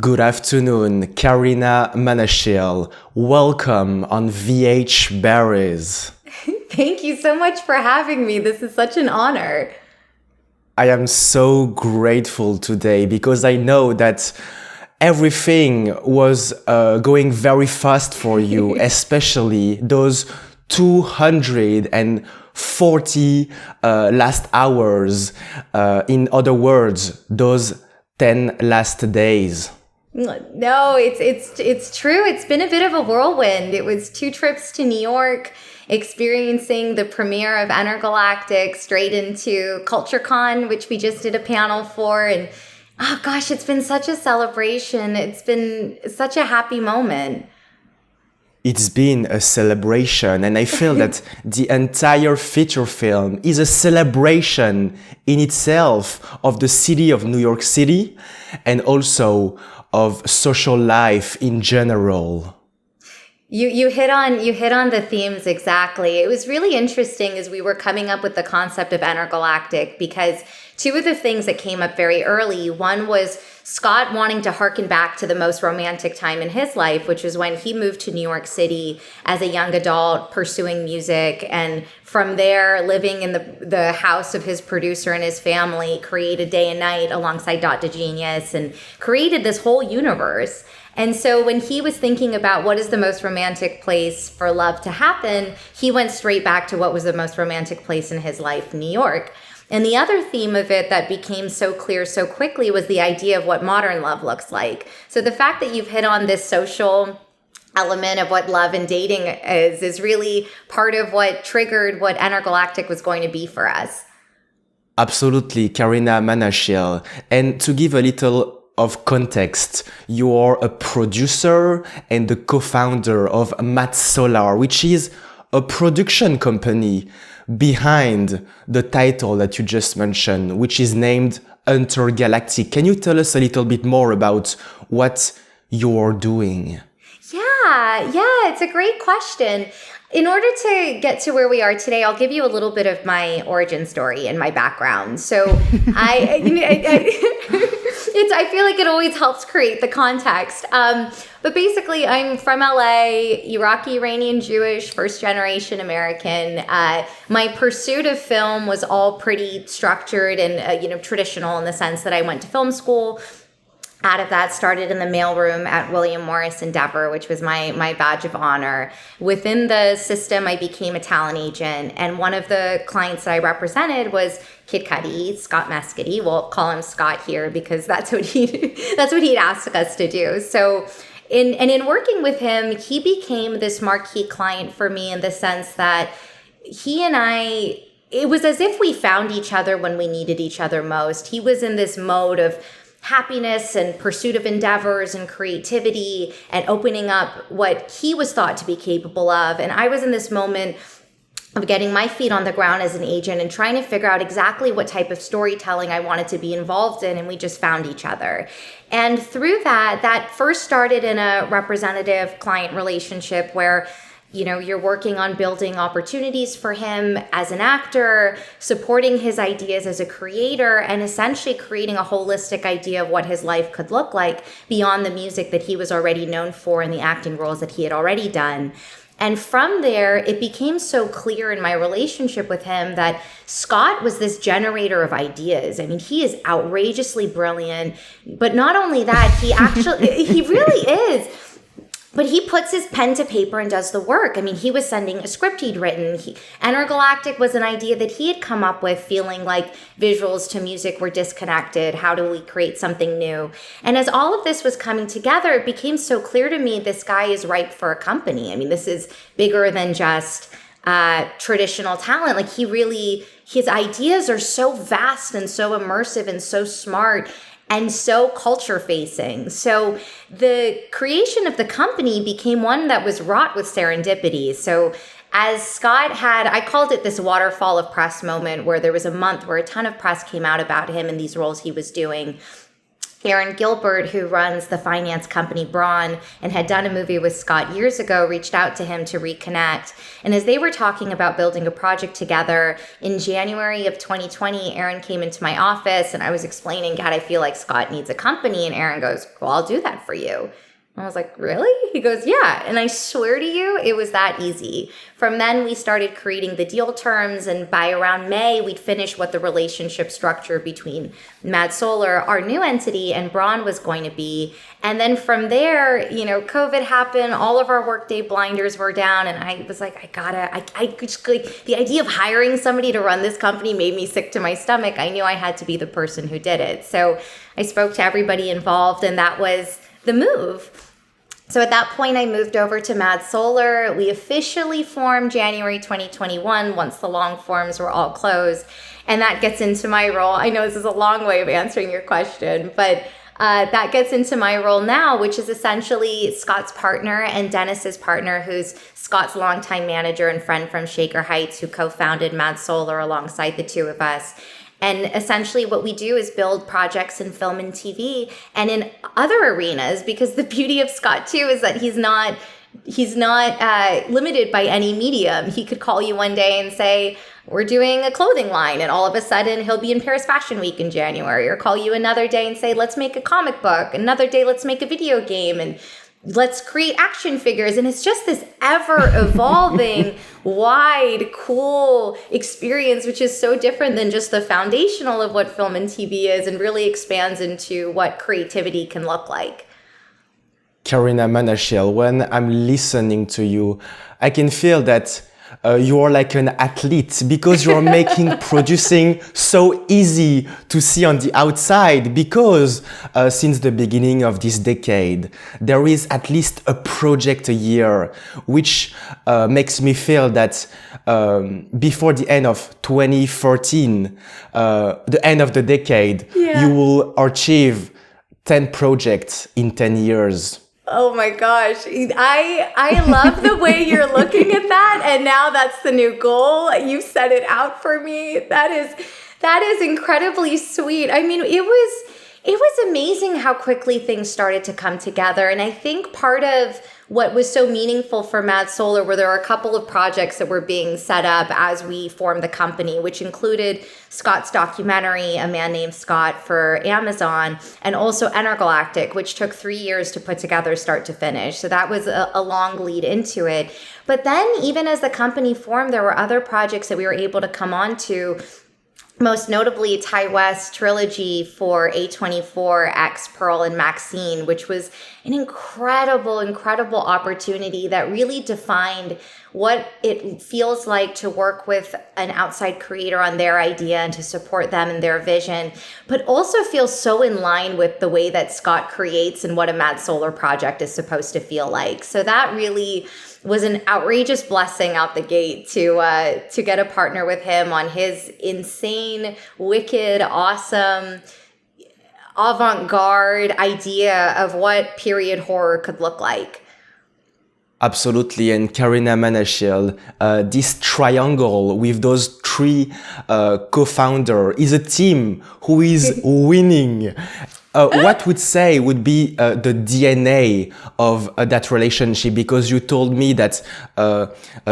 Good afternoon, Karina Manashil. Welcome on VH Berries. Thank you so much for having me. This is such an honor. I am so grateful today because I know that everything was going very fast for you, especially those 240 last hours. In other words, those 10 last days. No, it's true. It's been a bit of a whirlwind. It was 2 trips to New York, experiencing the premiere of Entergalactic, straight into CultureCon, which we just did a panel for, and oh gosh, it's been such a celebration. It's been such a happy moment. It's been a celebration, and I feel that the entire feature film is a celebration in itself of the city of New York City and also of social life in general. You hit on the themes exactly. It was really interesting as we were coming up with the concept of Intergalactic, because two of the things that came up very early, one was Scott wanting to harken back to the most romantic time in his life, which was when he moved to New York City as a young adult, pursuing music, and from there living in the house of his producer and his family, created Day and Night alongside Dot to Genius, and created this whole universe. And so when he was thinking about what is the most romantic place for love to happen, he went straight back to what was the most romantic place in his life, New York. And the other theme of it that became so clear so quickly was the idea of what modern love looks like. So the fact that you've hit on this social element of what love and dating is really part of what triggered what Intergalactic was going to be for us. Absolutely, Karina Manashil. And to give a little of context, you are a producer and the co-founder of Matt Solar, which is a production company behind the title that you just mentioned, which is named Entergalactic. Can you tell us a little bit more about what you're doing? Yeah, it's a great question. In order to get to where we are today, I'll give you a little bit of my origin story and my background. So I feel like it always helps create the context. But basically, I'm from LA, Iraqi, Iranian, Jewish, first generation American. My pursuit of film was all pretty structured and traditional in the sense that I went to film school. Out of that, started in the mailroom at William Morris Endeavor, which was my badge of honor. Within the system, I became a talent agent, and one of the clients that I represented was Kid Cudi, Scott Mescudi. We'll call him Scott here because that's what he'd asked us to do. So, in working with him, he became this marquee client for me in the sense that he and I, it was as if we found each other when we needed each other most. He was in this mode of happiness and pursuit of endeavors and creativity and opening up what he was thought to be capable of. And I was in this moment of getting my feet on the ground as an agent and trying to figure out exactly what type of storytelling I wanted to be involved in. And we just found each other. And through that first started in a representative client relationship where you're working on building opportunities for him as an actor, supporting his ideas as a creator, and essentially creating a holistic idea of what his life could look like beyond the music that he was already known for and the acting roles that he had already done. And from there, it became so clear in my relationship with him that Scott was this generator of ideas. I mean, he is outrageously brilliant, but not only that, he really is. But he puts his pen to paper and does the work. I mean, he was sending a script he'd written. Intergalactic was an idea that he had come up with, feeling like visuals to music were disconnected. How do we create something new? And as all of this was coming together, it became so clear to me this guy is ripe for a company. I mean, this is bigger than just traditional talent. Like his ideas are so vast and so immersive and so smart and so culture facing. So the creation of the company became one that was wrought with serendipity. So as Scott had, I called it this waterfall of press moment where there was a month where a ton of press came out about him and these roles he was doing. Aaron Gilbert, who runs the finance company Braun and had done a movie with Scott years ago, reached out to him to reconnect. And as they were talking about building a project together in January of 2020, Aaron came into my office and I was explaining, God, I feel like Scott needs a company. And Aaron goes, well, I'll do that for you. I was like, really? He goes, yeah. And I swear to you, it was that easy. From then, we started creating the deal terms. And by around May, we'd finish what the relationship structure between Mad Solar, our new entity, and Braun was going to be. And then from there, COVID happened. All of our Workday blinders were down. And I was like, the idea of hiring somebody to run this company made me sick to my stomach. I knew I had to be the person who did it. So I spoke to everybody involved, and that was the move. So at that point, I moved over to Mad Solar. We officially formed January 2021 once the long forms were all closed. And that gets into my role. I know this is a long way of answering your question, but that gets into my role now, which is essentially Scott's partner and Dennis's partner, who's Scott's longtime manager and friend from Shaker Heights, who co-founded Mad Solar alongside the two of us. And essentially what we do is build projects in film and TV and in other arenas, because the beauty of Scott too is that he's not limited by any medium. He could call you one day and say, we're doing a clothing line, and all of a sudden he'll be in Paris Fashion Week in January, or call you another day and say, let's make a comic book. Another day, let's make a video game, and let's create action figures. And it's just this ever evolving, wide, cool experience, which is so different than just the foundational of what film and TV is, and really expands into what creativity can look like. Karina Manashil, when I'm listening to you, I can feel that you're like an athlete, because you're making producing so easy to see on the outside, because since the beginning of this decade, there is at least a project a year, which makes me feel that before the end of 2014, the end of the decade, you will achieve 10 projects in 10 years. Oh my gosh. I love the way you're looking at that. And now that's the new goal. You set it out for me. That is incredibly sweet. I mean, it was amazing how quickly things started to come together. And I think part of what was so meaningful for Mad Solar were there were a couple of projects that were being set up as we formed the company, which included Scott's documentary, A Man Named Scott, for Amazon, and also Entergalactic, which took 3 years to put together start to finish. So that was a long lead into it. But then even as the company formed, there were other projects that we were able to come on to, most notably Ty West trilogy for A24, X, Pearl, and Maxine, which was an incredible opportunity that really defined what it feels like to work with an outside creator on their idea and to support them in their vision, but also feels so in line with the way that Scott creates and what a Mad Solar project is supposed to feel like. So that really was an outrageous blessing out the gate to get a partner with him on his insane, wicked, awesome, avant-garde idea of what period horror could look like. Absolutely. And Karina Manashil, this triangle with those three co-founders is a team who is winning. What would say would be the DNA of that relationship? Because you told me that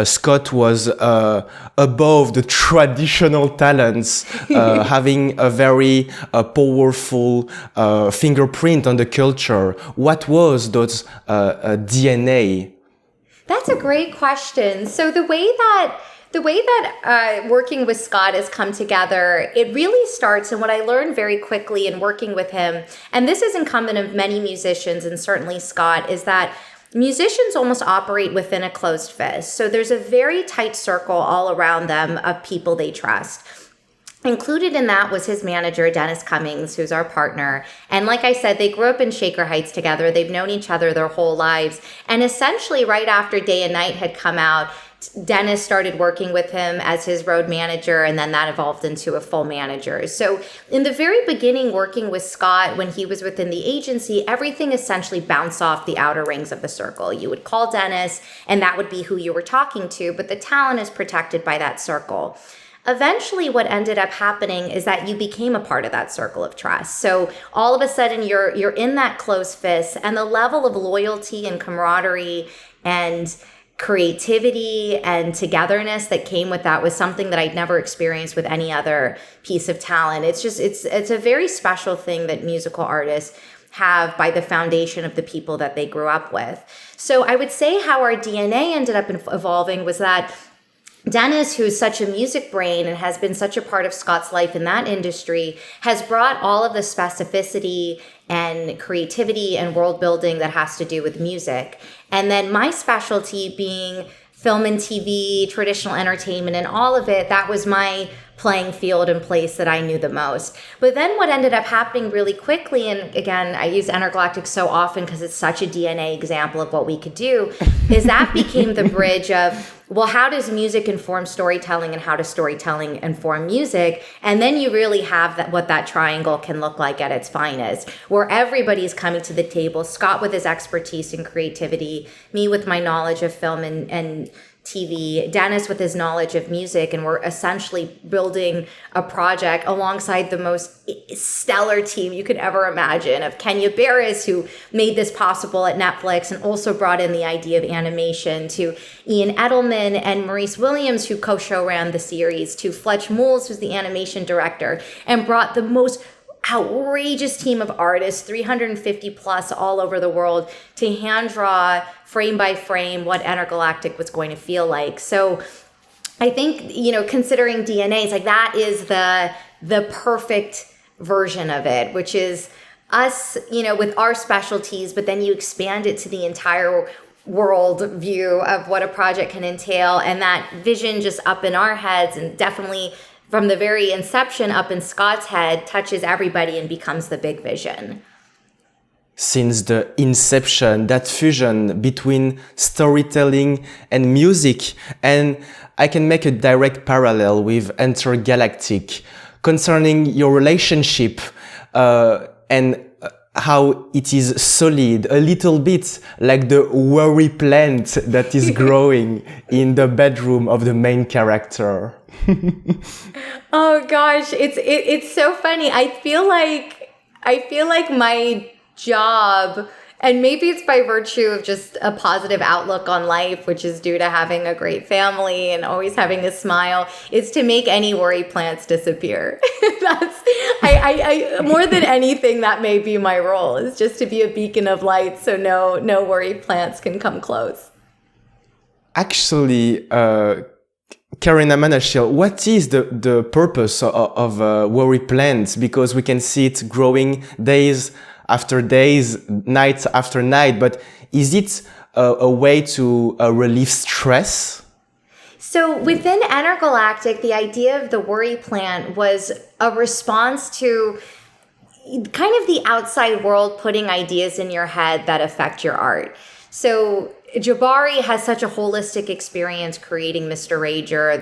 Scott was above the traditional talents, having a very powerful fingerprint on the culture. What was those DNA? That's a great question. So the way that working with Scott has come together, it really starts, and what I learned very quickly in working with him, and this is incumbent of many musicians and certainly Scott, is that musicians almost operate within a closed fist. So there's a very tight circle all around them of people they trust. Included in that was his manager, Dennis Cummings, who's our partner. And like I said, they grew up in Shaker Heights together. They've known each other their whole lives. And essentially right after Day and Night had come out, Dennis started working with him as his road manager, and then that evolved into a full manager. So in the very beginning, working with Scott, when he was within the agency, everything essentially bounced off the outer rings of the circle. You would call Dennis, and that would be who you were talking to, but the talent is protected by that circle. Eventually, what ended up happening is that you became a part of that circle of trust. So all of a sudden, you're in that close fist, and the level of loyalty and camaraderie and creativity and togetherness that came with that was something that I'd never experienced with any other piece of talent. It's a very special thing that musical artists have by the foundation of the people that they grew up with. So I would say how our DNA ended up evolving was that Dennis, who's such a music brain and has been such a part of Scott's life in that industry, has brought all of the specificity and creativity and world building that has to do with music. And then my specialty being film and TV, traditional entertainment, and all of it, that was my playing field and place that I knew the most. But then what ended up happening really quickly, and again, I use Entergalactic so often because it's such a DNA example of what we could do, is that became the bridge of, well, how does music inform storytelling and how does storytelling inform music? And then you really have that, what that triangle can look like at its finest, where everybody's coming to the table, Scott with his expertise and creativity, me with my knowledge of film and TV, Dennis with his knowledge of music, and we're essentially building a project alongside the most stellar team you could ever imagine of Kenya Barris, who made this possible at Netflix and also brought in the idea of animation, to Ian Edelman and Maurice Williams, who co-show ran the series, to Fletch Moles, who's the animation director, and brought the most outrageous team of artists, 350 plus all over the world, to hand draw frame by frame what Entergalactic was going to feel like. So I think, considering DNA, it's like that is the perfect version of it, which is us, with our specialties, but then you expand it to the entire world view of what a project can entail, and that vision just up in our heads, and definitely from the very inception up in Scott's head, touches everybody and becomes the big vision. Since the inception, that fusion between storytelling and music, and I can make a direct parallel with Entergalactic concerning your relationship and how it is solid, a little bit like the worry plant that is growing in the bedroom of the main character. Oh gosh, it's so funny. I feel like my job, and maybe it's by virtue of just a positive outlook on life, which is due to having a great family and always having a smile, is to make any worry plants disappear. I more than anything, that may be my role, is just to be a beacon of light so no worry plants can come close. Actually, Karina Manashil, what is the purpose of worry plants? Because we can see it growing days after days, night after night, but is it a way to relieve stress? So within Entergalactic, the idea of the worry plant was a response to kind of the outside world putting ideas in your head that affect your art. So Jabari has such a holistic experience creating Mr. Rager.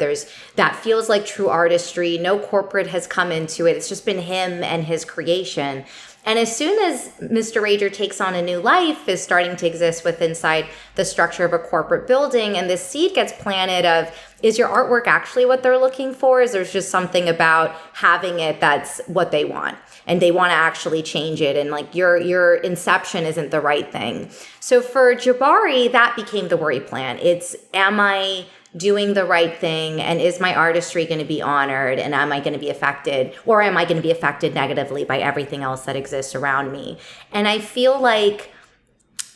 That feels like true artistry. No corporate has come into it. It's just been him and his creation. And as soon as Mr. Rager takes on a new life, is starting to exist inside the structure of a corporate building, and this seed gets planted of, is your artwork actually what they're looking for? Is there's just something about having it that's what they want, and they want to actually change it, and like your inception isn't the right thing. So for Jabari, that became the worry plant. It's, am I doing the right thing, and is my artistry going to be honored, and am I going to be affected, or am I going to be affected negatively by everything else that exists around me? And I feel like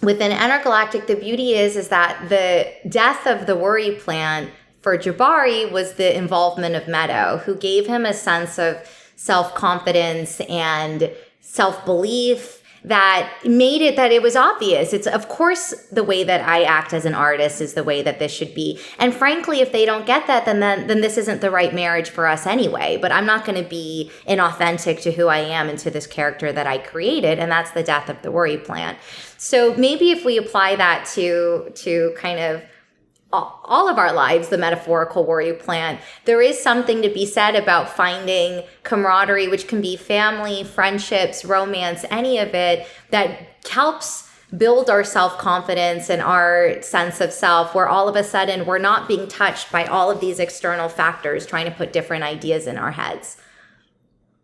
within Entergalactic, the beauty is that the death of the worry plant for Jabari was the involvement of Meadow, who gave him a sense of self-confidence and self-belief that made it that it was obvious. It's, of course, the way that I act as an artist is the way that this should be. And frankly, if they don't get that, then this isn't the right marriage for us anyway. But I'm not going to be inauthentic to who I am and to this character that I created. And that's the death of the worry plant. So maybe if we apply that to kind of all of our lives, the metaphorical worry plant, there is something to be said about finding camaraderie, which can be family, friendships, romance, any of it, that helps build our self-confidence and our sense of self, where all of a sudden we're not being touched by all of these external factors trying to put different ideas in our heads.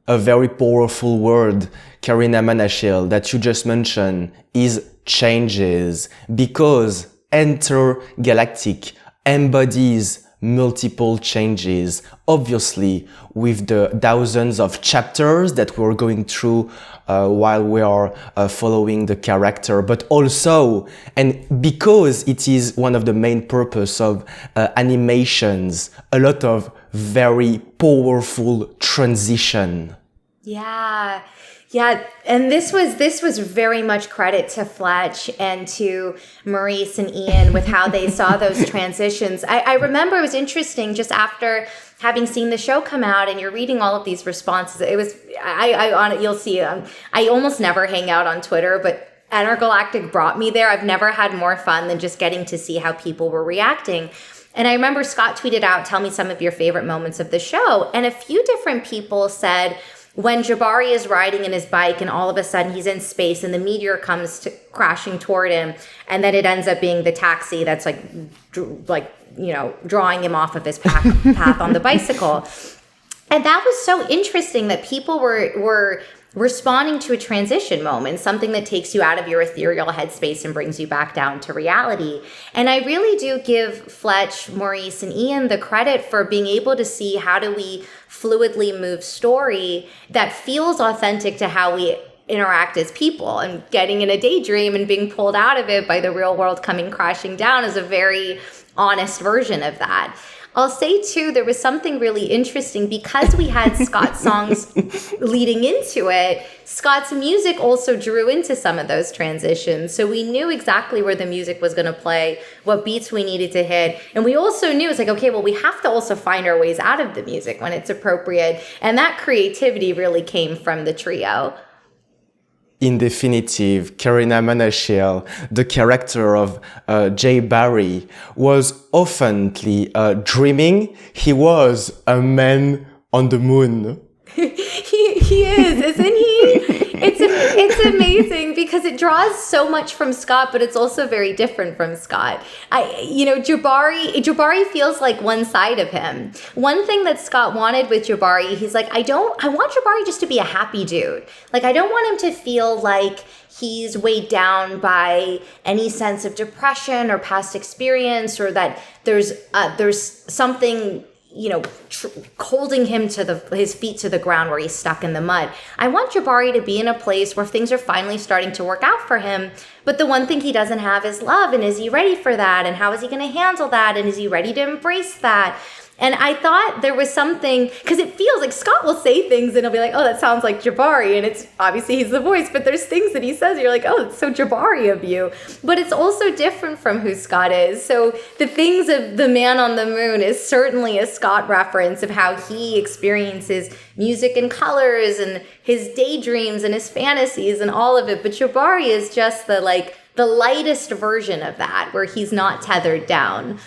A very powerful word, Karina Manashil, that you just mentioned is changes, because Entergalactic embodies multiple changes, obviously with the thousands of chapters that we're going through while we are following the character, but also, and because it is one of the main purpose of animations, a lot of very powerful transition. Yeah. Yeah, and this was very much credit to Fletch and to Maurice and Ian with how they saw those transitions. I remember it was interesting just after having seen the show come out and you're reading all of these responses. It was you'll see I almost never hang out on Twitter, but Entergalactic brought me there. I've never had more fun than just getting to see how people were reacting. And I remember Scott tweeted out, "Tell me some of your favorite moments of the show." And a few different people said, when Jabari is riding in his bike and all of a sudden he's in space and the meteor comes crashing toward him, and then it ends up being the taxi that's drawing him off of his path on the bicycle. And that was so interesting that people were responding to a transition moment, something that takes you out of your ethereal headspace and brings you back down to reality. And I really do give Fletch, Maurice, and Ian the credit for being able to see how do we fluidly move story that feels authentic to how we interact as people, and getting in a daydream and being pulled out of it by the real world coming crashing down is a very honest version of that. I'll say too, there was something really interesting because we had Scott's songs leading into it. Scott's music also drew into some of those transitions. So we knew exactly where the music was going to play, what beats we needed to hit. And we also knew it's like, okay, well, we have to also find our ways out of the music when it's appropriate. And that creativity really came from the trio. In definitive, Karina Manashil, the character of Jay Barry, was oftenly dreaming he was a man on the moon. He is, isn't he? It's amazing because it draws so much from Scott, but it's also very different from Scott. Jabari feels like one side of him. One thing that Scott wanted with Jabari, he's like, I want Jabari just to be a happy dude. Like, I don't want him to feel like he's weighed down by any sense of depression or past experience, or that there's something holding him to his feet to the ground where he's stuck in the mud. I want Jabari to be in a place where things are finally starting to work out for him. But the one thing he doesn't have is love. And is he ready for that? And how is he going to handle that? And is he ready to embrace that? And I thought there was something, because it feels like Scott will say things and he'll be like, oh, that sounds like Jabari. And it's obviously he's the voice, but there's things that he says, you're like, oh, it's so Jabari of you. But it's also different from who Scott is. So the things of the man on the moon is certainly a Scott reference of how he experiences music and colors and his daydreams and his fantasies and all of it. But Jabari is just the lightest version of that, where he's not tethered down.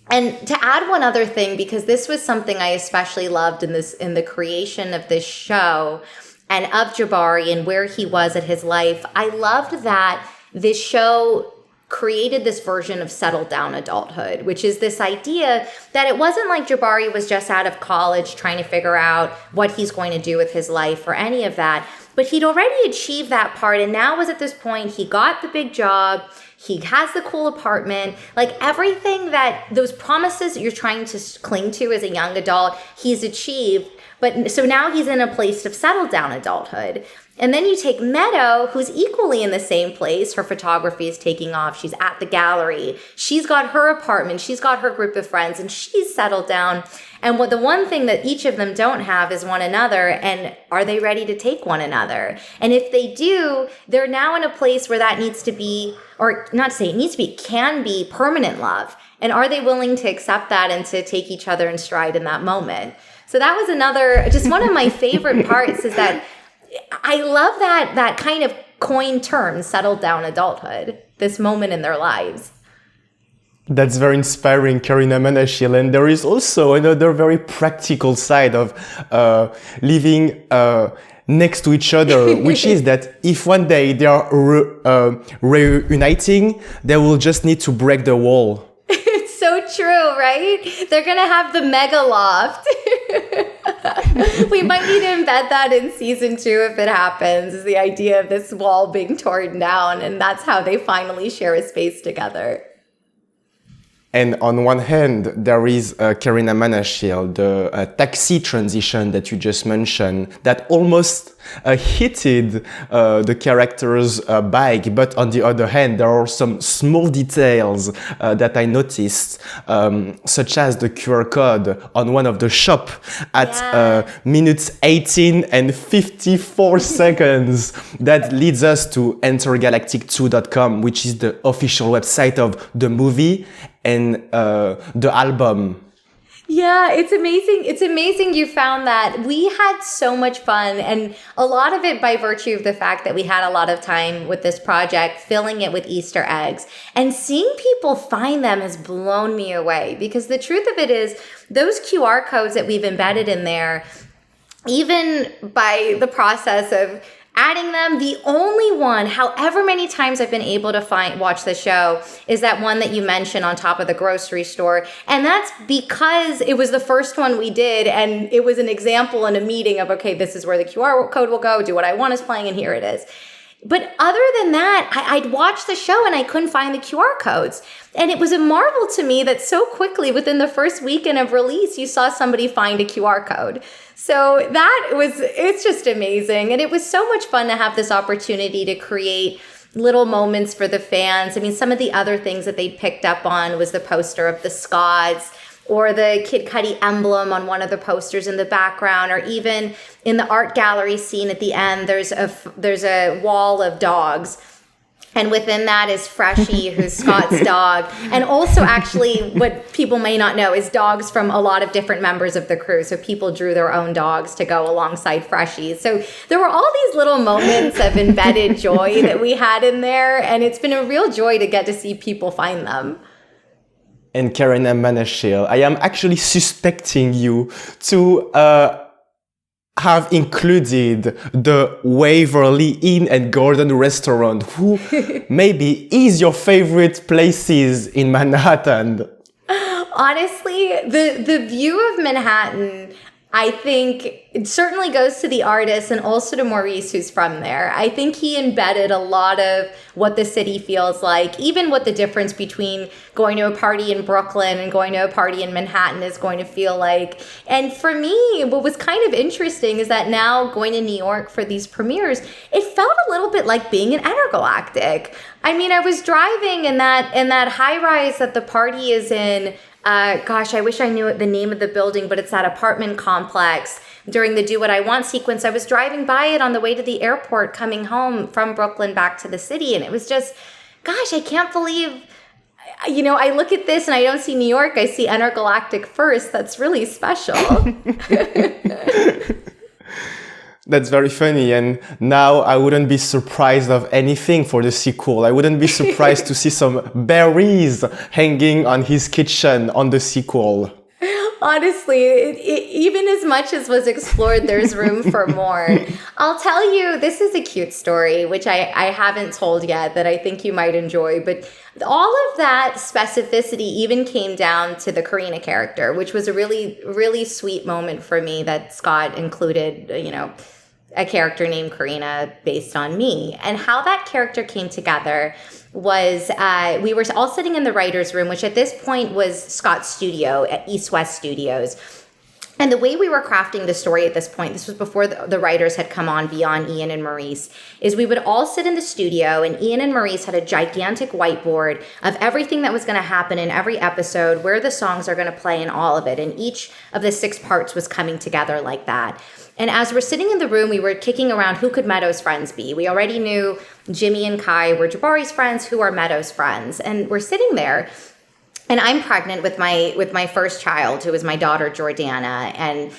And to add one other thing, because this was something I especially loved in the creation of this show and of Jabari and where he was at his life, I loved that this show created this version of settled down adulthood, which is this idea that it wasn't like Jabari was just out of college trying to figure out what he's going to do with his life or any of that, but he'd already achieved that part. And now was at this point, he got the big job, he has the cool apartment, like everything that those promises that you're trying to cling to as a young adult, he's achieved. But so now he's in a place of settled down adulthood. And then you take Meadow, who's equally in the same place. Her photography is taking off. She's at the gallery. She's got her apartment. She's got her group of friends, and she's settled down. And the one thing that each of them don't have is one another. And are they ready to take one another? And if they do, they're now in a place where that needs to be, or not to say it needs to be, can be permanent love. And are they willing to accept that and to take each other in stride in that moment? So that was another, just one of my favorite parts is that I love that kind of coined term, settled down adulthood, this moment in their lives. That's very inspiring, Karina Manashil. And there is also another very practical side of living a next to each other, which is that if one day they are reuniting, they will just need to break the wall. It's so true, right? They're going to have the mega loft. We might need to embed that in season 2 if it happens, is the idea of this wall being torn down, and that's how they finally share a space together. And on one hand, there is Karina Manashil, the taxi transition that you just mentioned, that almost hitted the character's bike. But on the other hand, there are some small details that I noticed, such as the QR code on one of the shop at minutes 18 and 54 seconds. That leads us to Entergalactic2.com, which is the official website of the movie and the album. Yeah, it's amazing. It's amazing you found that. We had so much fun, and a lot of it by virtue of the fact that we had a lot of time with this project, filling it with Easter eggs. And seeing people find them has blown me away, because the truth of it is those QR codes that we've embedded in there, even by the process of adding them, the only one, however many times I've been able to watch the show, is that one that you mentioned on top of the grocery store. And that's because it was the first one we did, and it was an example in a meeting of, okay, this is where the QR code will go, do what I want is playing, and here it is. But other than that, I'd watched the show and I couldn't find the QR codes. And it was a marvel to me that so quickly, within the first weekend of release, you saw somebody find a QR code. So it's just amazing. And it was so much fun to have this opportunity to create little moments for the fans. I mean, some of the other things that they picked up on was the poster of the Scots, or the Kid Cudi emblem on one of the posters in the background, or even in the art gallery scene at the end, there's a wall of dogs. And within that is Freshie, who's Scott's dog. And also, actually, what people may not know is dogs from a lot of different members of the crew. So people drew their own dogs to go alongside Freshie. So there were all these little moments of embedded joy that we had in there. And it's been a real joy to get to see people find them. And Karina Manashil, I am actually suspecting you to have included the Waverly Inn and Garden restaurant, who maybe is your favorite places in Manhattan. Honestly, the view of Manhattan, I think it certainly goes to the artist and also to Maurice, who's from there. I think he embedded a lot of what the city feels like, even what the difference between going to a party in Brooklyn and going to a party in Manhattan is going to feel like. And for me, what was kind of interesting is that now going to New York for these premieres, it felt a little bit like being in Entergalactic. I mean, I was driving in that high rise that the party is in. Gosh, I wish I knew the name of the building, but it's that apartment complex. During the Do What I Want sequence, I was driving by it on the way to the airport coming home from Brooklyn back to the city. And it was just, gosh, I can't believe, I look at this and I don't see New York. I see Entergalactic first. That's really special. That's very funny, and now I wouldn't be surprised of anything for the sequel. I wouldn't be surprised to see some berries hanging on his kitchen on the sequel. Honestly, even as much as was explored, there's room for more. I'll tell you, this is a cute story, which I haven't told yet, that I think you might enjoy. But all of that specificity even came down to the Karina character, which was a really, really sweet moment for me that Scott included, a character named Karina based on me. And how that character came together was we were all sitting in the writer's room, which at this point was Scott's studio at East West Studios. And the way we were crafting the story at this point, this was before the writers had come on beyond Ian and Maurice, is we would all sit in the studio, and Ian and Maurice had a gigantic whiteboard of everything that was going to happen in every episode, where the songs are going to play, and all of it. And each of the 6 parts was coming together like that. And as we're sitting in the room, we were kicking around who could Meadows' friends be. We already knew Jimmy and Kai were Jabari's friends. Who are Meadows' friends? And we're sitting there, and I'm pregnant with my first child, who is my daughter Jordana. And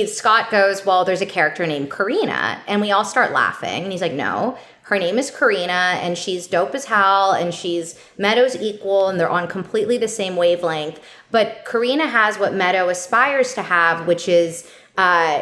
Scott goes, well, there's a character named Karina, and we all start laughing. And he's like, no, her name is Karina, and she's dope as hell, and she's Meadows' equal, and they're on completely the same wavelength. But Karina has what Meadow aspires to have, which is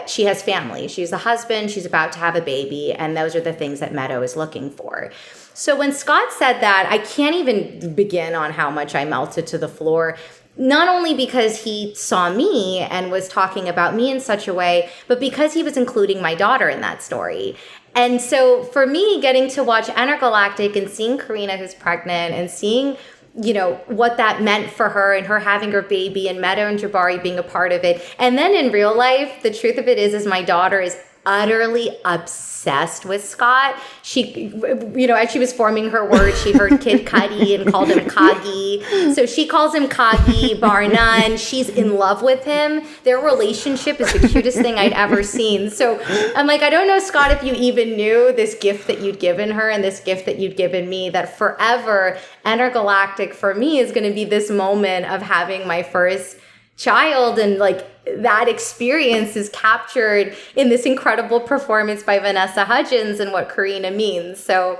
she has family. She's a husband. She's about to have a baby. And those are the things that Meadow is looking for. So when Scott said that, I can't even begin on how much I melted to the floor. Not only because he saw me and was talking about me in such a way, but because he was including my daughter in that story. And so for me, getting to watch Entergalactic and seeing Karina who's pregnant and seeing, you know, what that meant for her and her having her baby and Meadow and Jabari being a part of it. And then in real life, the truth of it is my daughter is utterly obsessed with Scott. She, you know, as she was forming her words, she heard Kid Cudi and called him Kagi. So she calls him Kagi, bar none. She's in love with him. Their relationship is the cutest thing I'd ever seen. So I'm like, I don't know, Scott, if you even knew this gift that you'd given her and this gift that you'd given me, that forever Entergalactic for me is going to be this moment of having my first child, and like that experience is captured in this incredible performance by Vanessa Hudgens and what Karina means. So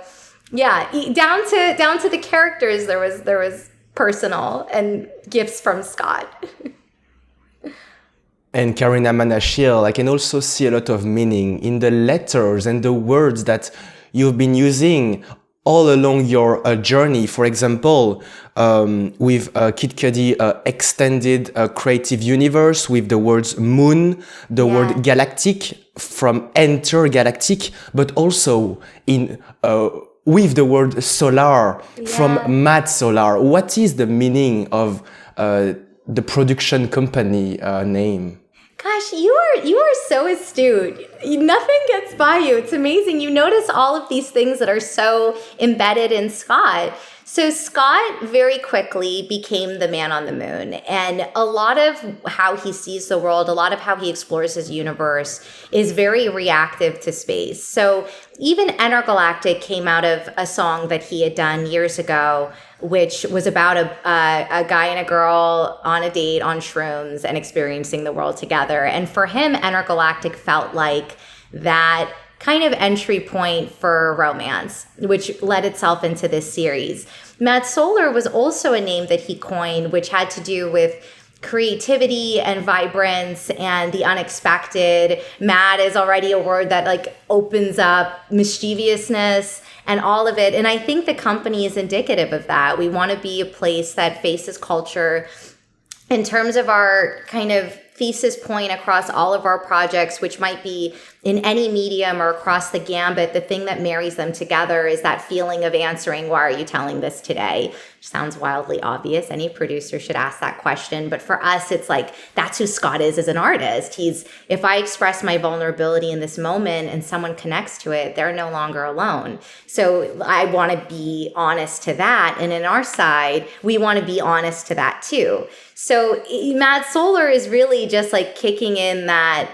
yeah, down to the characters, there was personal and gifts from Scott. And Karina Manashil, I can also see a lot of meaning in the letters and the words that you've been using all along your journey. For example, with Kid Cudi extended creative universe with the words moon, the word galactic from Entergalactic, but also in with the word solar from Mad Solar. What is the meaning of the production company name? Gosh, you are so astute. Nothing gets by you. It's amazing. You notice all of these things that are so embedded in Scott. So Scott very quickly became the man on the moon. And a lot of how he sees the world, a lot of how he explores his universe is very reactive to space. So even Entergalactic came out of a song that he had done years ago, which was about a guy and a girl on a date on shrooms and experiencing the world together. And for him, Entergalactic felt like that kind of entry point for romance, which led itself into this series. Mad Solar was also a name that he coined, which had to do with creativity and vibrance and the unexpected. Mad is already a word that like opens up mischievousness and all of it. And I think the company is indicative of that. We want to be a place that faces culture in terms of our kind of thesis point across all of our projects, which might be in any medium or across the gambit. The thing that marries them together is that feeling of answering, why are you telling this today? Which sounds wildly obvious. Any producer should ask that question. But for us, it's like, that's who Scott is as an artist. If I express my vulnerability in this moment and someone connects to it, they're no longer alone. So I want to be honest to that. And in our side, we want to be honest to that too. So Mad Solar is really just like kicking in that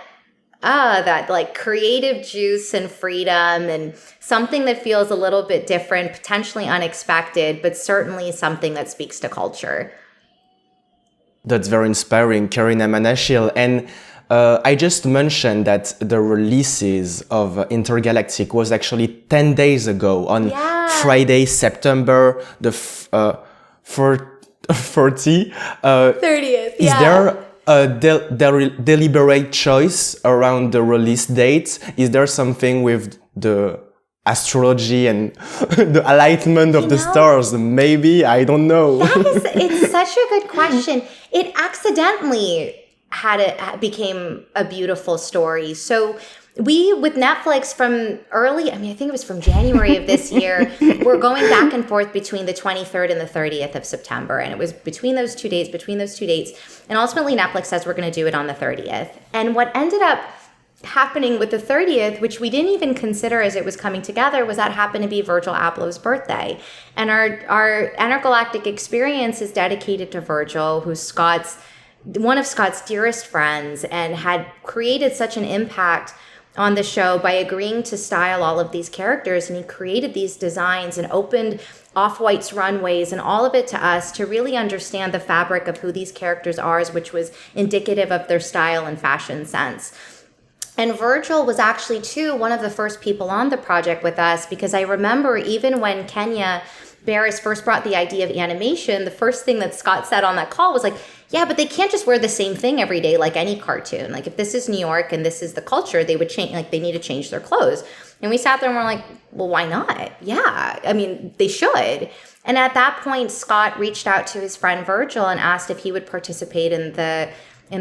like creative juice and freedom and something that feels a little bit different, potentially unexpected, but certainly something that speaks to culture. That's very inspiring, Karina Manashil. And I just mentioned that the releases of Intergalactic was actually 10 days ago on Friday, September the 30th. Is there a deliberate choice around the release date? Is there something with the astrology and the alignment of the stars? Maybe, I don't know. It's such a good question. It accidentally became a beautiful story. So we, with Netflix from I think it was from January of this year, we're going back and forth between the 23rd and the 30th of September. And it was between those two dates. And ultimately Netflix says we're going to do it on the 30th. And what ended up happening with the 30th, which we didn't even consider as it was coming together, was that happened to be Virgil Abloh's birthday. And our Entergalactic experience is dedicated to Virgil, who's one of Scott's dearest friends and had created such an impact on the show by agreeing to style all of these characters. And he created these designs and opened Off-White's runways and all of it to us to really understand the fabric of who these characters are, which was indicative of their style and fashion sense. And Virgil was actually, too, one of the first people on the project with us, because I remember even when Kenya Barris first brought the idea of animation, the first thing that Scott said on that call was like, yeah, but they can't just wear the same thing every day like any cartoon. Like if this is New York and this is the culture, they would change, like they need to change their clothes. And we sat there and we're like, well, why not? Yeah, I mean, they should. And at that point, Scott reached out to his friend Virgil and asked if he would participate in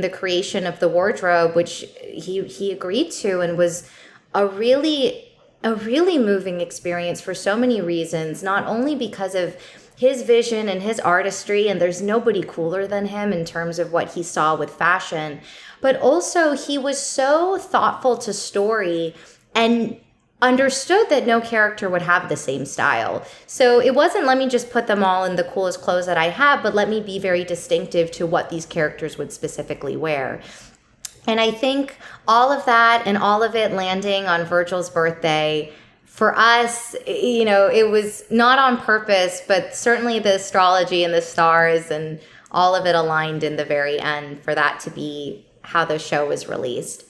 the creation of the wardrobe, which he agreed to, and was a really moving experience for so many reasons, not only because of his vision and his artistry, and there's nobody cooler than him in terms of what he saw with fashion, but also he was so thoughtful to story and understood that no character would have the same style. So it wasn't, let me just put them all in the coolest clothes that I have, but let me be very distinctive to what these characters would specifically wear. And I think all of that and all of it landing on Virgil's birthday, for us, you know, it was not on purpose, but certainly the astrology and the stars and all of it aligned in the very end for that to be how the show was released.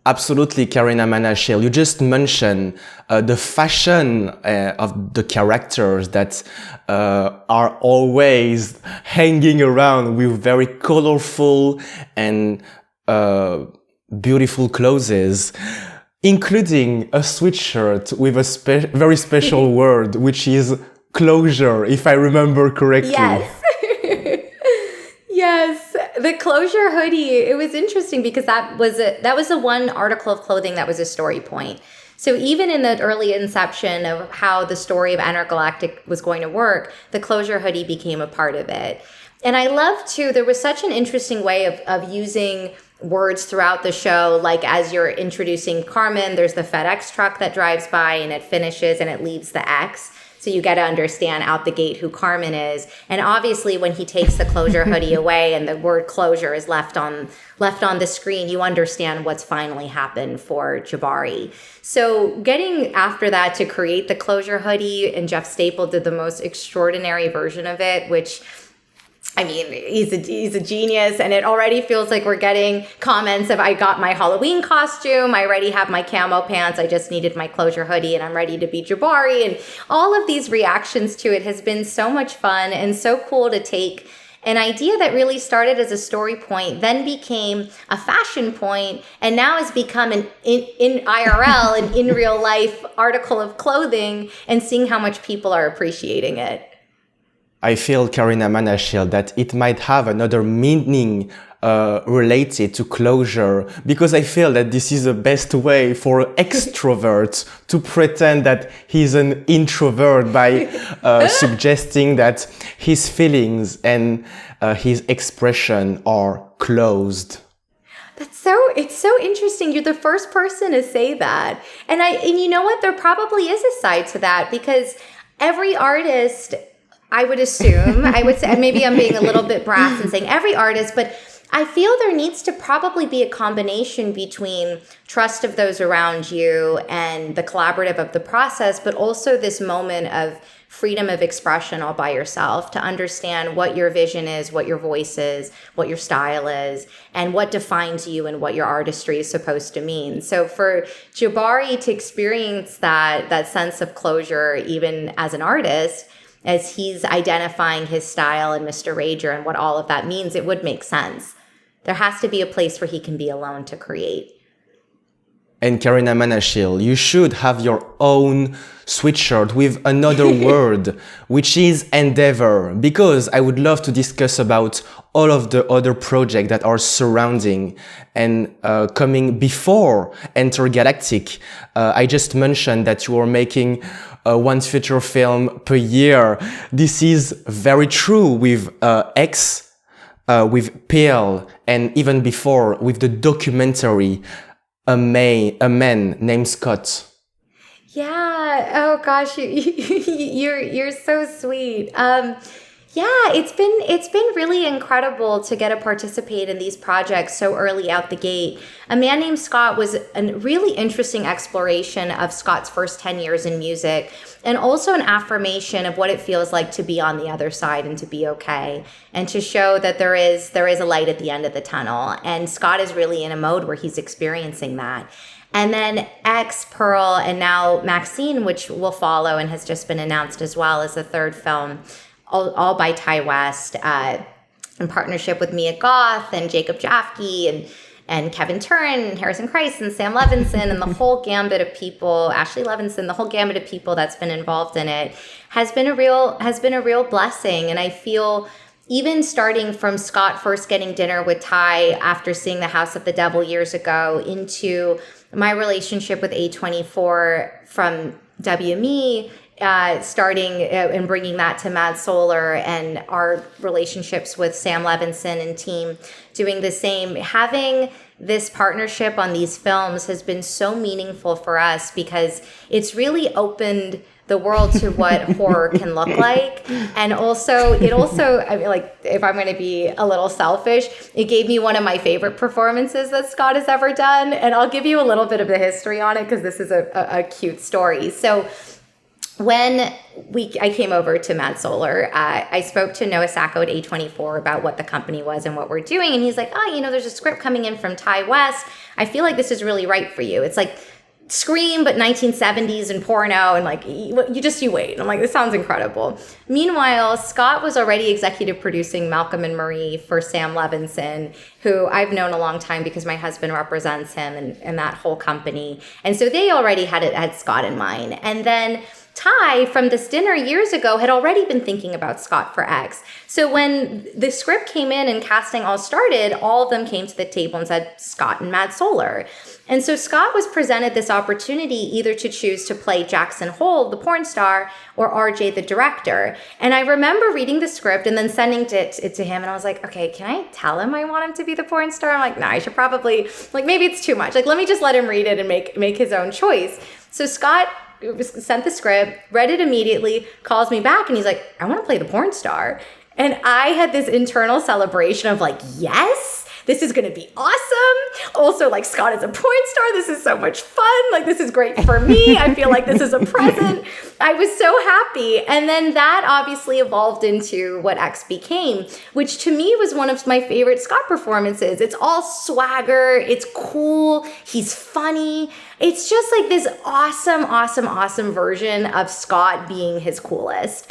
Absolutely, Karina Manashil. You just mentioned the fashion of the characters that are always hanging around with very colorful and beautiful clothes, including a sweatshirt with a very special word, which is closure, if I remember correctly. Yes. Yes, the closure hoodie. It was interesting because that was the one article of clothing that was a story point. So even in the early inception of how the story of Entergalactic was going to work, the closure hoodie became a part of it. And I love too, there was such an interesting way of using words throughout the show. Like as you're introducing Carmen, there's the FedEx truck that drives by and it finishes and it leaves the X. So you get to understand out the gate who Carmen is. And obviously when he takes the closure hoodie away and the word closure is left on the screen, you understand what's finally happened for Jabari. So getting after that to create the closure hoodie, and Jeff Staple did the most extraordinary version of it, which, I mean, he's a genius, and it already feels like we're getting comments of, I got my Halloween costume, I already have my camo pants, I just needed my closure hoodie, and I'm ready to be Jabari. And all of these reactions to it has been so much fun and so cool to take an idea that really started as a story point, then became a fashion point, and now has become an in IRL, an in real life article of clothing, and seeing how much people are appreciating it. I feel, Karina Manashil, that it might have another meaning related to closure, because I feel that this is the best way for extroverts to pretend that he's an introvert by suggesting that his feelings and his expression are closed. It's so interesting. You're the first person to say that. And you know what? There probably is a side to that, because every artist, I would assume, I would say, maybe I'm being a little bit brass and saying every artist, but I feel there needs to probably be a combination between trust of those around you and the collaborative of the process, but also this moment of freedom of expression all by yourself, to understand what your vision is, what your voice is, what your style is, and what defines you and what your artistry is supposed to mean. So for Jabari to experience that sense of closure, even as an artist, as he's identifying his style and Mr. Rager and what all of that means, it would make sense. There has to be a place where he can be alone to create. And Karina Manashil, you should have your own sweatshirt with another word, which is endeavor, because I would love to discuss about all of the other projects that are surrounding and coming before Entergalactic. I just mentioned that you are making one feature film per year. This is very true with X, with Pale, and even before with the documentary A Man Named Scott. Yeah. Oh gosh, you're so sweet. Yeah, it's been really incredible to get to participate in these projects so early out the gate. A Man Named Scott was a really interesting exploration of Scott's first 10 years in music, and also an affirmation of what it feels like to be on the other side and to be okay, and to show that there is a light at the end of the tunnel. And Scott is really in a mode where he's experiencing that. And then X, Pearl, and now Maxine, which will follow and has just been announced as well as the third film, all by Ty West. in partnership with Mia Goth and Jacob Jaffe and Kevin Turin and Harrison Christ and Sam Levinson and the whole gambit of people, Ashley Levinson, the whole gambit of people that's been involved in it has been a real blessing. And I feel even starting from Scott first getting dinner with Ty after seeing The House of the Devil years ago into my relationship with A24 from WME, starting and bringing that to Mad Solar, and our relationships with Sam Levinson and team doing the same. Having this partnership on these films has been so meaningful for us because it's really opened the world to what horror can look like. And also, I mean, like, if I'm going to be a little selfish, it gave me one of my favorite performances that Scott has ever done. And I'll give you a little bit of the history on it because this is a cute story. So when I came over to Mad Solar, I spoke to Noah Sacco at A24 about what the company was and what we're doing. And he's like, there's a script coming in from Ty West. I feel like this is really right for you. It's like Scream, but 1970s and porno, and like, you wait. I'm like, this sounds incredible. Meanwhile, Scott was already executive producing Malcolm and Marie for Sam Levinson, who I've known a long time because my husband represents him and that whole company. And so they already had Scott in mind. And then Ty, from this dinner years ago, had already been thinking about Scott for X. So when the script came in and casting all started, all of them came to the table and said, Scott and Mad Solar. And so Scott was presented this opportunity either to choose to play Jackson Hole, the porn star, or RJ, the director. And I remember reading the script and then sending it to him. And I was like, okay, can I tell him I want him to be the porn star? I'm like, nah, I should probably, like, maybe it's too much. Like, let me just let him read it and make his own choice. So Scott sent the script, read it immediately, calls me back, and he's like, I want to play the porn star. And I had this internal celebration of like, yes, this is going to be awesome. Also, like, Scott is a porn star. This is so much fun. Like, this is great for me. I feel like this is a present. I was so happy. And then that obviously evolved into what X became, which to me was one of my favorite Scott performances. It's all swagger. It's cool. He's funny. It's just like this awesome version of Scott being his coolest.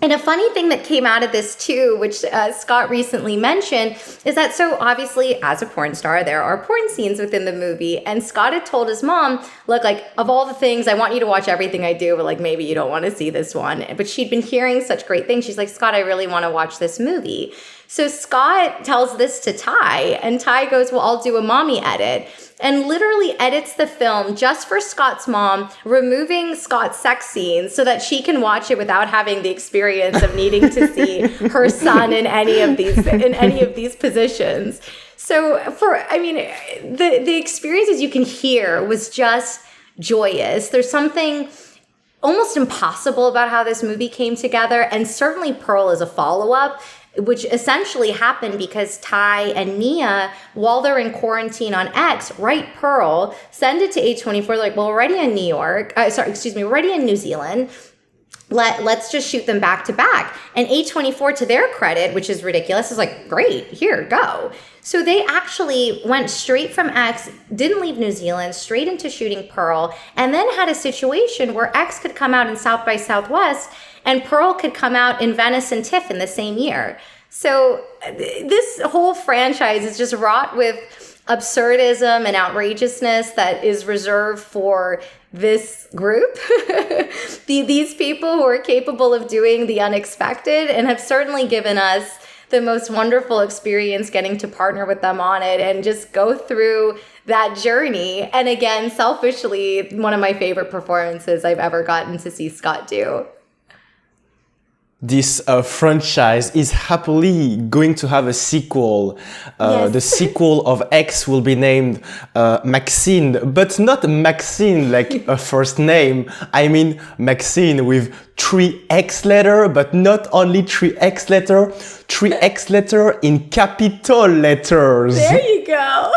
And a funny thing that came out of this too, which Scott recently mentioned, is that so obviously as a porn star, there are porn scenes within the movie. And Scott had told his mom, look, like, of all the things, I want you to watch everything I do, but like, maybe you don't want to see this one. But she'd been hearing such great things. She's like, Scott, I really want to watch this movie. So Scott tells this to Ty, and Ty goes, well, I'll do a mommy edit. And literally edits the film just for Scott's mom, removing Scott's sex scenes so that she can watch it without having the experience of needing to see her son in any of these positions. So the experiences you can hear was just joyous. There's something almost impossible about how this movie came together, and certainly Pearl is a follow-up, which essentially happened because Ty and Mia, while they're in quarantine on X, write Pearl, send it to A24, like, well, we're already in we're already in New Zealand. Let's just shoot them back to back. And A24, to their credit, which is ridiculous, is like, great, here, go. So they actually went straight from X, didn't leave New Zealand, straight into shooting Pearl, and then had a situation where X could come out in South by Southwest and Pearl could come out in Venice and TIFF in the same year. So this whole franchise is just wrought with absurdism and outrageousness that is reserved for this group. These people who are capable of doing the unexpected, and have certainly given us the most wonderful experience getting to partner with them on it and just go through that journey. And again, selfishly, one of my favorite performances I've ever gotten to see Scott do. This franchise is happily going to have a sequel. Yes. The sequel of X will be named Maxine, but not Maxine like a first name. I mean Maxine with 3X letter, but not only 3X letter, 3X letter in capital letters. There you go.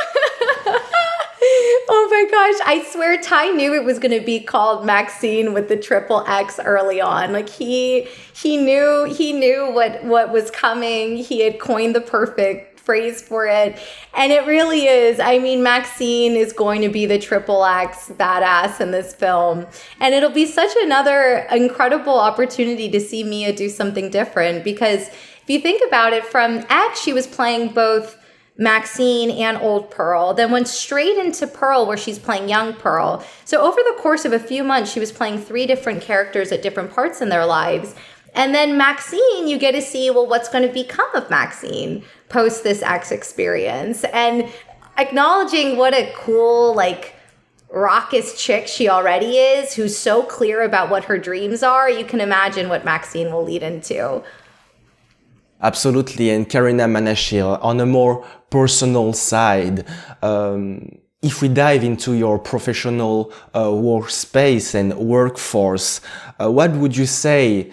Oh my gosh, I swear Ty knew it was going to be called Maxine with the triple X early on. Like he knew what was coming. He had coined the perfect phrase for it. And it really is. I mean, Maxine is going to be the triple X badass in this film. And it'll be such another incredible opportunity to see Mia do something different, because if you think about it, from X, she was playing both Maxine and Old Pearl, then went straight into Pearl where she's playing young Pearl. So over the course of a few months, she was playing 3 different characters at different parts in their lives. And then Maxine, you get to see, well, what's going to become of Maxine post this X experience. And acknowledging what a cool, like, raucous chick she already is, who's so clear about what her dreams are, you can imagine what Maxine will lead into. Absolutely. And Karina Manashil, on a more personal side, if we dive into your professional workspace and workforce, what would you say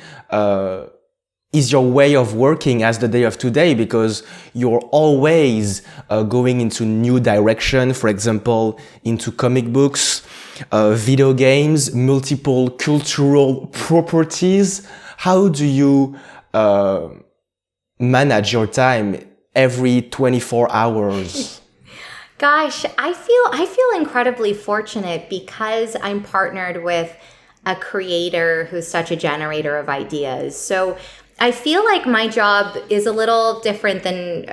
is your way of working as the day of today? Because you're always going into new direction, for example, into comic books, video games, multiple cultural properties. How do you manage your time every 24 hours? Gosh, I feel incredibly fortunate because I'm partnered with a creator who's such a generator of ideas. So I feel like my job is a little different than,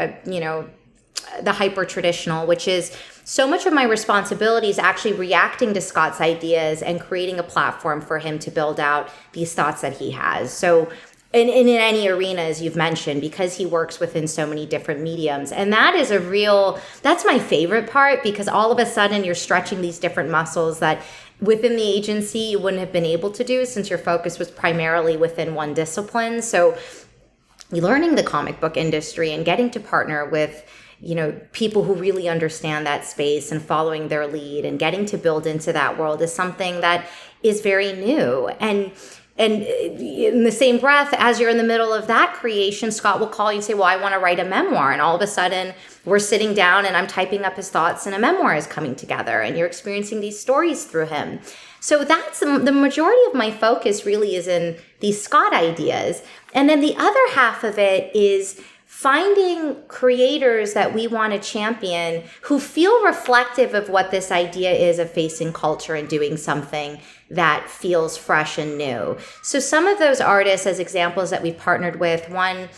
the hyper traditional, which is so much of my responsibility is actually reacting to Scott's ideas and creating a platform for him to build out these thoughts that he has. So in any arena, as you've mentioned, because he works within so many different mediums. And that's my favorite part, because all of a sudden you're stretching these different muscles that within the agency you wouldn't have been able to do since your focus was primarily within one discipline. So learning the comic book industry and getting to partner with people who really understand that space and following their lead and getting to build into that world is something that is very new. And in the same breath, as you're in the middle of that creation, Scott will call you and say, well, I want to write a memoir. And all of a sudden we're sitting down and I'm typing up his thoughts and a memoir is coming together and you're experiencing these stories through him. So that's the majority of my focus really is in these Scott ideas. And then the other half of it is finding creators that we want to champion who feel reflective of what this idea is of facing culture and doing something that feels fresh and new. So some of those artists as examples that we've partnered with, one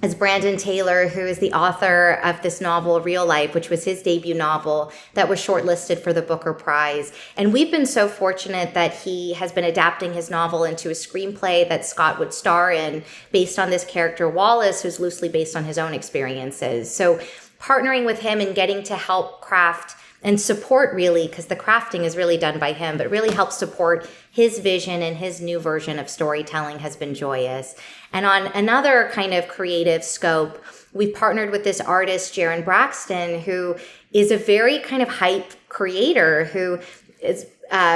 is Brandon Taylor, who is the author of this novel, Real Life, which was his debut novel that was shortlisted for the Booker Prize. And we've been so fortunate that he has been adapting his novel into a screenplay that Scott would star in based on this character, Wallace, who's loosely based on his own experiences. So partnering with him and getting to help craft and support, really, because the crafting is really done by him, but really help support his vision and his new version of storytelling has been joyous. And on another kind of creative scope, we partnered with this artist, Jaron Braxton, who is a very kind of hype creator who is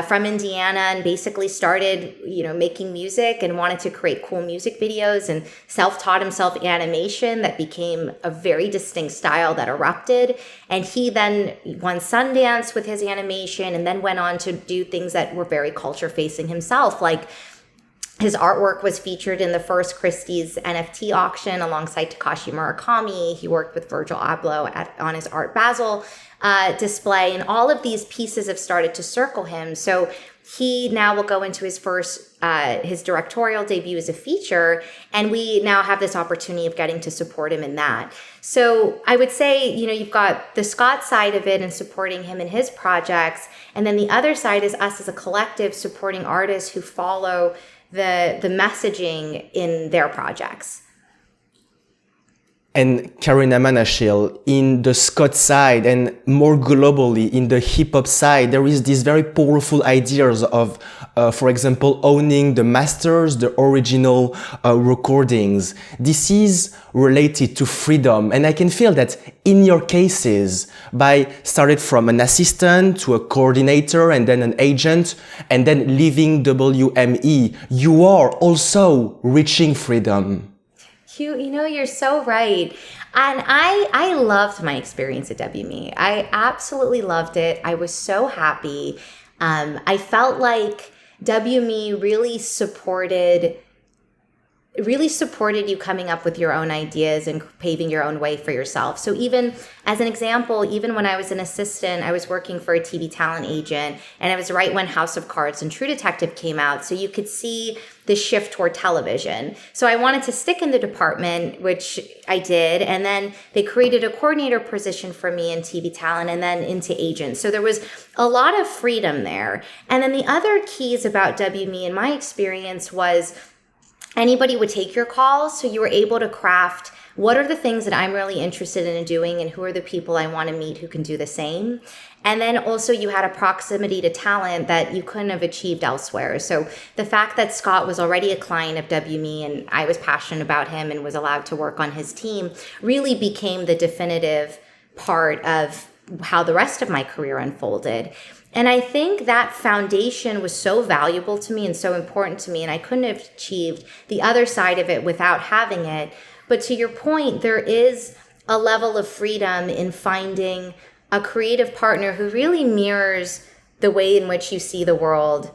from Indiana and basically started, making music and wanted to create cool music videos and self-taught himself animation that became a very distinct style that erupted. And he then won Sundance with his animation and then went on to do things that were very culture-facing himself, like his artwork was featured in the first Christie's NFT auction alongside Takashi Murakami. He worked with Virgil Abloh on his Art Basel display, and all of these pieces have started to circle him. So he now will go into his his directorial debut as a feature, and we now have this opportunity of getting to support him in that. So I would say, you've got the Scott side of it and supporting him in his projects, and then the other side is us as a collective supporting artists who follow the messaging in their projects. And Karina Manashil, in the Scott side and more globally in the hip-hop side, there is these very powerful ideas of, for example, owning the masters, the original recordings. This is related to freedom. And I can feel that in your cases, by started from an assistant to a coordinator and then an agent and then leaving WME, you are also reaching freedom. You're so right. And I loved my experience at WME. I absolutely loved it. I was so happy. I felt like WME really supported really supported you coming up with your own ideas and paving your own way for yourself. So even as an example, even when I was an assistant, I was working for a TV talent agent, and it was right when House of Cards and True Detective came out. So you could see the shift toward television. So I wanted to stick in the department, which I did. And then they created a coordinator position for me in TV talent and then into agents. So there was a lot of freedom there. And then the other keys about WME in my experience was anybody would take your calls. So you were able to craft what are the things that I'm really interested in doing and who are the people I want to meet who can do the same. And then also you had a proximity to talent that you couldn't have achieved elsewhere. So the fact that Scott was already a client of WME and I was passionate about him and was allowed to work on his team really became the definitive part of how the rest of my career unfolded. And I think that foundation was so valuable to me and so important to me, and I couldn't have achieved the other side of it without having it. But to your point, there is a level of freedom in finding a creative partner who really mirrors the way in which you see the world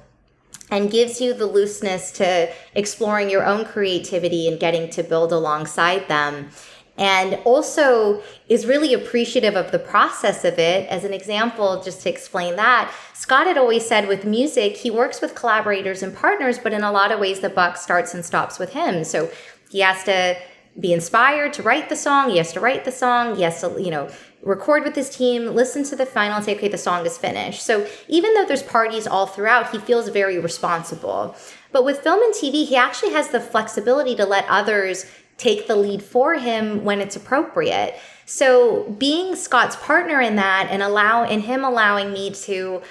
and gives you the looseness to exploring your own creativity and getting to build alongside them. And also is really appreciative of the process of it. As an example, just to explain that, Scott had always said with music, he works with collaborators and partners, but in a lot of ways, the buck starts and stops with him. So he has to be inspired to write the song. He has to write the song. He has to, record with his team, listen to the final and say, okay, the song is finished. So even though there's parties all throughout, he feels very responsible. But with film and TV, he actually has the flexibility to let others take the lead for him when it's appropriate. So being Scott's partner in that and him allowing me to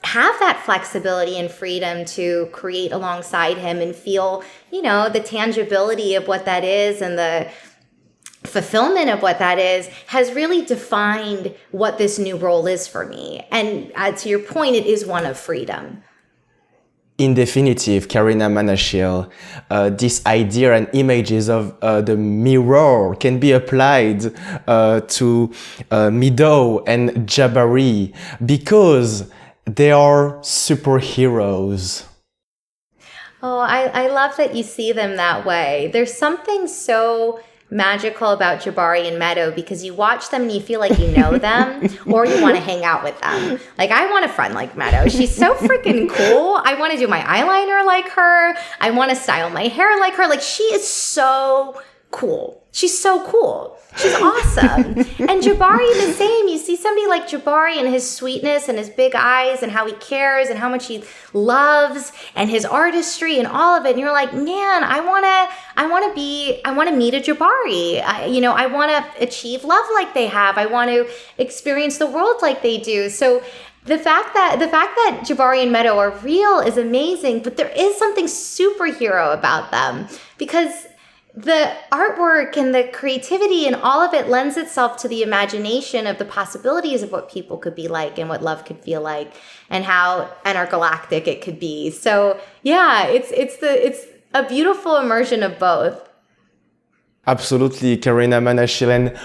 have that flexibility and freedom to create alongside him and feel, the tangibility of what that is and the fulfillment of what that is has really defined what this new role is for me. And to your point, it is one of freedom. In definitive, Karina Manashil, this idea and images of the mirror can be applied to Mido and Jabari because they are superheroes. Oh, I love that you see them that way. There's something so magical about Jabari and Meadow because you watch them and you feel like you know them or you want to hang out with them. Like, I want a friend like Meadow. She's so freaking cool. I want to do my eyeliner like her. I want to style my hair like her. Like, she is so cool. She's so cool. She's awesome. And Jabari the same. You see somebody like Jabari and his sweetness and his big eyes and how he cares and how much he loves and his artistry and all of it. And you're like, man, I want to meet a Jabari. I want to achieve love like they have. I want to experience the world like they do. So the fact that Jabari and Meadow are real is amazing, but there is something superhero about them because the artwork and the creativity and all of it lends itself to the imagination of the possibilities of what people could be like and what love could feel like and how intergalactic it could be. So yeah, it's a beautiful immersion of both. Absolutely, Karina Manashil. And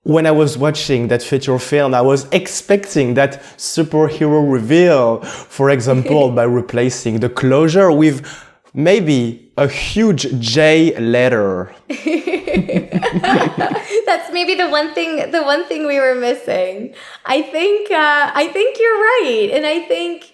when I was watching that feature film, I was expecting that superhero reveal, for example, by replacing the closure with maybe a huge J letter. That's maybe the one thing we were missing. I think you're right. And I think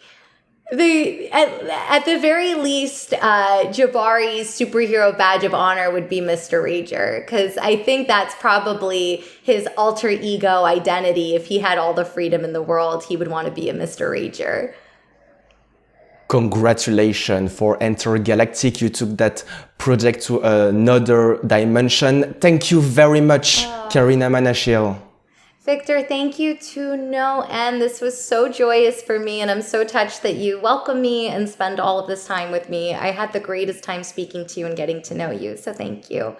at the very least, Jabari's superhero badge of honor would be Mr. Rager, because I think that's probably his alter ego identity. If he had all the freedom in the world, he would want to be a Mr. Rager. Congratulations for Entergalactic. You took that project to another dimension. Thank you very much, Karina Manashil. Victor, thank you to no end. This was so joyous for me, and I'm so touched that you welcome me and spend all of this time with me. I had the greatest time speaking to you and getting to know you, so thank you.